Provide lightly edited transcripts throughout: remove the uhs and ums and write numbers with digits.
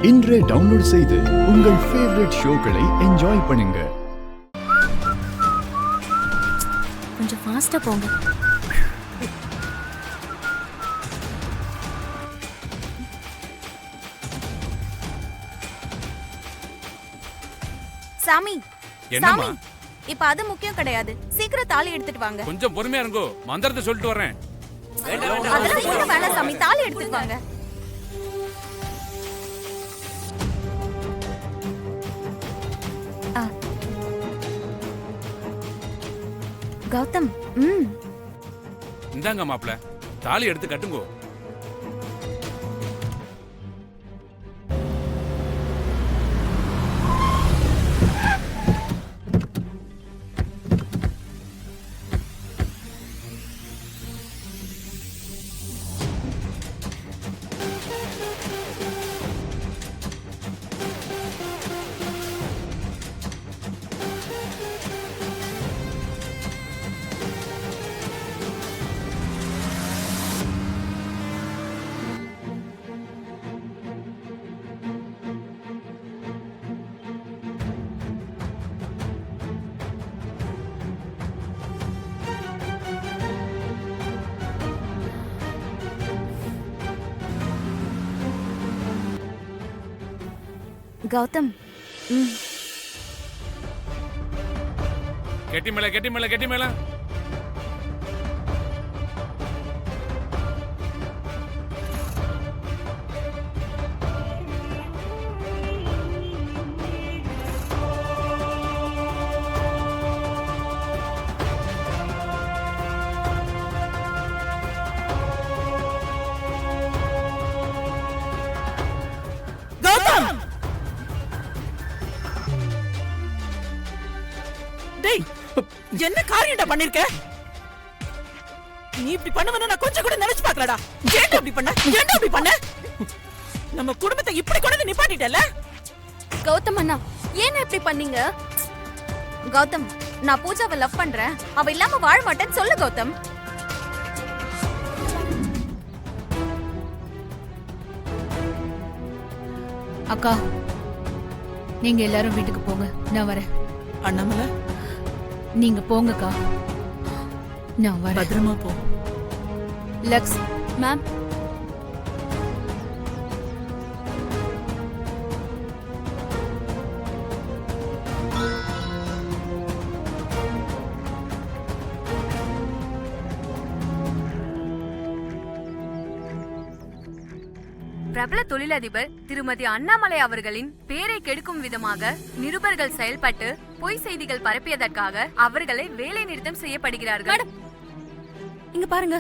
இன்றே டவுன்லோட் செய்து உங்கள் ஃபேவரட் ஷோக்களை என்ஜாய் பண்ணுங்க. கொஞ்சம் ஃபாஸ்டா போங்க. சாமி என்னம்மா? சாமி இப்ப அது முக்கியம் கிடையாது. சீக்கிரம் தாலி எடுத்துட்டு வாங்க. கொஞ்சம் பொறுமையா இருங்கோ, மந்திரத்தை சொல்லிட்டு வரேன். அதெல்லாம் ஒண்ணு வேணாம் சாமி, தாலி எடுத்துட்டு வாங்க. கௌதம், இந்தாங்க மாப்பிள, தாலி எடுத்து கட்டுங்கோ. கௌதம், கெட்டி மேல, கெட்டி மேல, கெட்டி மேல. என்ன காரியம்டா பண்ணிருக்க? நீ இப்படி பண்ணுவன்னு நான் கொஞ்சம் கூட நினைச்சு பார்க்கலடா. ஏன்டா இப்படி பண்ண? ஏன்டா இப்படி பண்ண? நம்ம குடும்பத்தை இப்படி கொண்டு நிப்பாட்டிட்டல. கௌதம் அண்ணா, ஏன் இப்படி பண்ணீங்க? கௌதம், நான் பூஜாவை லவ் பண்றேன், அவ இல்லாம வாழ மாட்டேன்னு சொல்லு கௌதம். அக்கா, நீங்க எல்லாரும் வீட்டுக்கு போங்க, நான் வரேன். அண்ணாமலை, நீங்க போங்கக்கா, நான் வரேன். பத்திரமா போ. லக்ஸ் மேம், பிரபல தொழிலதிபர் திருமதி அண்ணாமலை அவர்களின் பேரை கெடுக்கும் விதமாக நிருபர்கள் செயல்பட்டு பொய் செய்திகள் பரப்பியதற்காக அவர்களை வேலை நிறுத்தம் செய்யப்படுகிறார்கள். இங்க பாருங்க,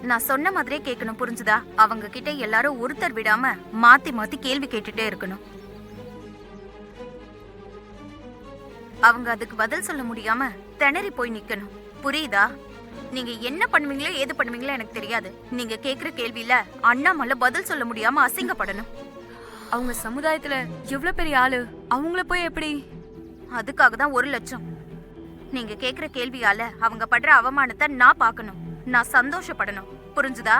நான் சொன்ன மாதிரியே கேட்கணும், புரிஞ்சுதா? அவங்க கிட்ட எல்லாரும் ஒருத்தர் விடாம மாத்தி மாத்தி கேள்வி கேட்டுட்டே இருக்கணும். அவங்க அதுக்கு பதில் சொல்ல முடியாம திணறி போய் நிக்கணும், புரியுதா? நீங்க என்ன பண்ணுவீங்களோ ஏது பண்ணுவீங்களோ எனக்கு தெரியாது. நீங்க கேக்குற கேள்வியில அண்ணாமலை பதில் சொல்ல முடியாம அசிங்கப்படணும். அவங்க சமுதாயத்துல எவ்வளவு பெரிய ஆளு, அவங்கள போய் எப்படி? அதுக்காக தான் 1 லட்சம். நீங்க கேக்குற கேள்வியால அவங்க படுற அவமானத்தை நான் பார்க்கணும், நான் சந்தோஷப்படணும், புரிஞ்சுதா?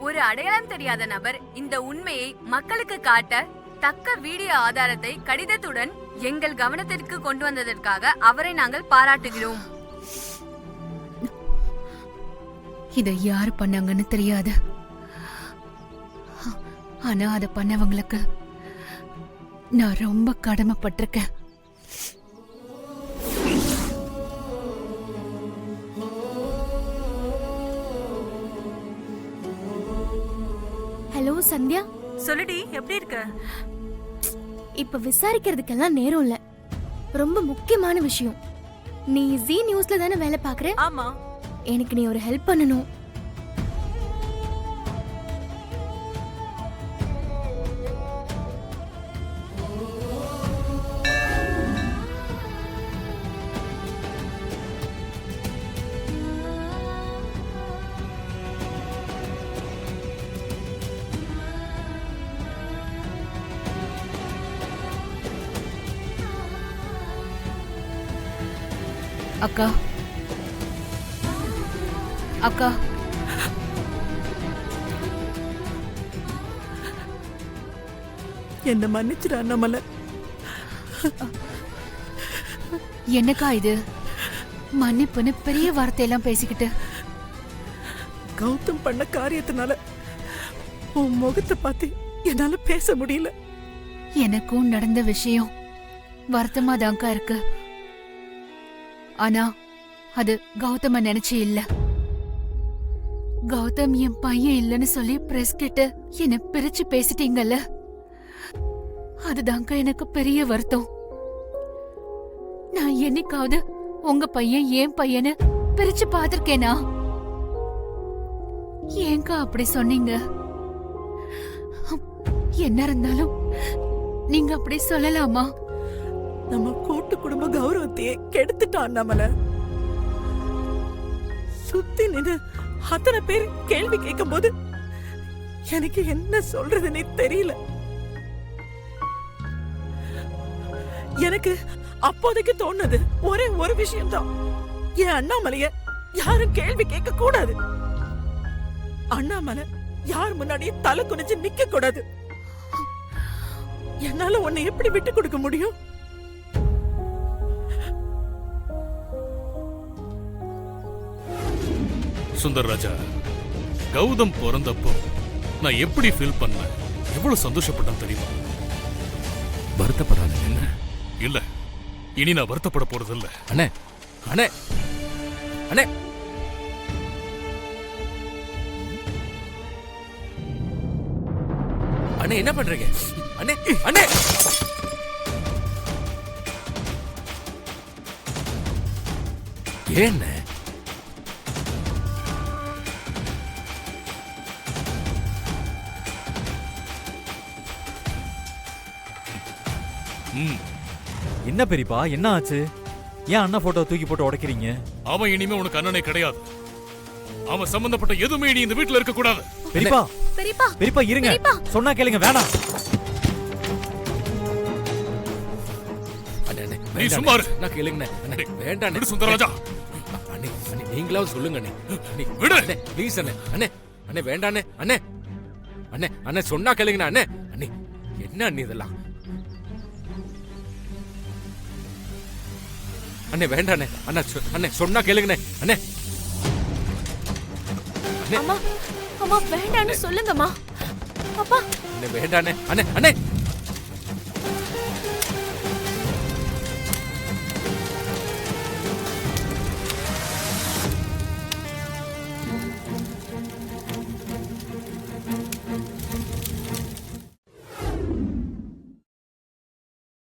ஒரு அடையாளம் தெரியாத நபர் இந்த உண்மையை மக்களுக்கு காட்ட தக்க வீடியோ ஆதாரத்தை கடிதத்துடன் எங்கள் கவனத்திற்கு கொண்டு வந்ததற்காக அவரை நாங்கள் பாராட்டுகிறோம். இதை யாரு பண்ணாங்கன்னு தெரியாது, ஆனா அதை பண்ணவங்களுக்கு நான் ரொம்ப கடமைப்பட்டிருக்கேன். ஹலோ சந்தியா, சொல்லுடி, எப்படி இருக்க? இப்ப விசாரிக்கிறதுக்கெல்லாம் நேரம் இல்ல, ரொம்ப முக்கியமான விஷயம். நீ ஜீ நியூஸ்ல தானே வேலை பாக்குற? ஆமா. எனக்கு நீ ஒரு ஹெல்ப் பண்ணணும். அக்கா, அக்கா என்ன மன்னிச்சிரு அண்ணாமலை. என்னக்கா இது மன்னிப்புன்னு பெரிய வார்த்தையெல்லாம் பேசிக்கிட்டு? கௌதம் பண்ண காரியத்தினால உன் முகத்தை பார்த்து என்னால பேச முடியல. எனக்கும் நடந்த விஷயம் வருத்தமா தான்க்கா இருக்கு. ஆனா அது கௌதம நினைச்சு இல்ல. கௌதம் என் பையன் இல்லைன்னு சொல்லி பிரஸ் கிட்ட என்ன பிரிச்சு பேசிட்டீங்கல்ல, அதுதான்க்கா எனக்கு பெரிய வருத்தம். நான் என்னைக்காவது உங்க பையன் ஏன் பையன்னு பிரிச்சு பாத்திருக்கேனா? ஏங்கா அப்படி சொன்னீங்க? என்ன இருந்தாலும் நீங்க அப்படி சொல்லலாமா? நம்ம கூட்டு குடும்ப கௌரவத்தையே கெடுத்துட்டான் அண்ணாமலை. சுத்தி நின்னு அத்தனை பேர் கேள்வி கேட்கும் போது எனக்கு என்ன சொல்றதுன்னே தெரியல. எனக்கு அப்போதைக்கு தோணுது ஒரே ஒரு விஷயம்தான், என் அண்ணாமலைய யாரும் கேள்வி கேட்க கூடாது. அண்ணாமலை யார் முன்னாடியும் தலை குனிஞ்சு நிக்க கூடாது. என்னால உன்னை எப்படி விட்டு கொடுக்க முடியும்? சுந்தர் ராஜா, கௌதம் பிறந்தப்போ நான் எப்படி ஃபீல் பண்ணேன், எவ்வளவு சந்தோஷப்பட்டேன் தெரியுமா? வருத்தப்படாத. என்ன இல்ல, இனி நான் வருத்தப்பட போறது இல்ல. அண்ணே அண்ணே அண்ணே, அண்ணே என்ன பண்றீங்க? அண்ணே அண்ணே, ஏன் என்ன பெரியப்பா, என்ன ஆச்சு? ஏன் அண்ணா போட்டோ தூக்கி போட்டு உடைக்கிறீங்க? அவன் இனிமே உனக்கு அண்ணனே கிடையாது. அவன் சம்பந்தப்பட்ட எதுவுமே நீ இந்த வீட்டுல இருக்க கூடாது. பெரியப்பா பெரியப்பா பெரியப்பா இருங்க, சொன்னா கேளுங்க. வேணாம். நீ சும்மா இரு. நான் கேளுங்கண்ணே. அண்ணே வேண்டாம் விடு சுந்தரராஜா. அண்ணே அண்ணே நீங்களாவது சொல்லுங்க அண்ணே. அண்ணே விடு. அண்ணே ப்ளீஸ் அண்ணே. அண்ணே அண்ணே வேண்டாம் அண்ணே. அண்ணே அண்ணே அண்ணே சொன்னா கேளுங்கண்ணே. அண்ணே அண்ணே என்ன அண்ணே இதெல்லாம்? அண்ணே வேண்டாம் அண்ணே. அண்ணா அண்ணே சொன்னா கேளுங்கண்ணே. அண்ணே அம்மா அம்மா வேண்டான்னு சொல்லுங்கம்மா. அப்பா அண்ணே வேண்டாம் அண்ணே. அண்ணே அண்ணே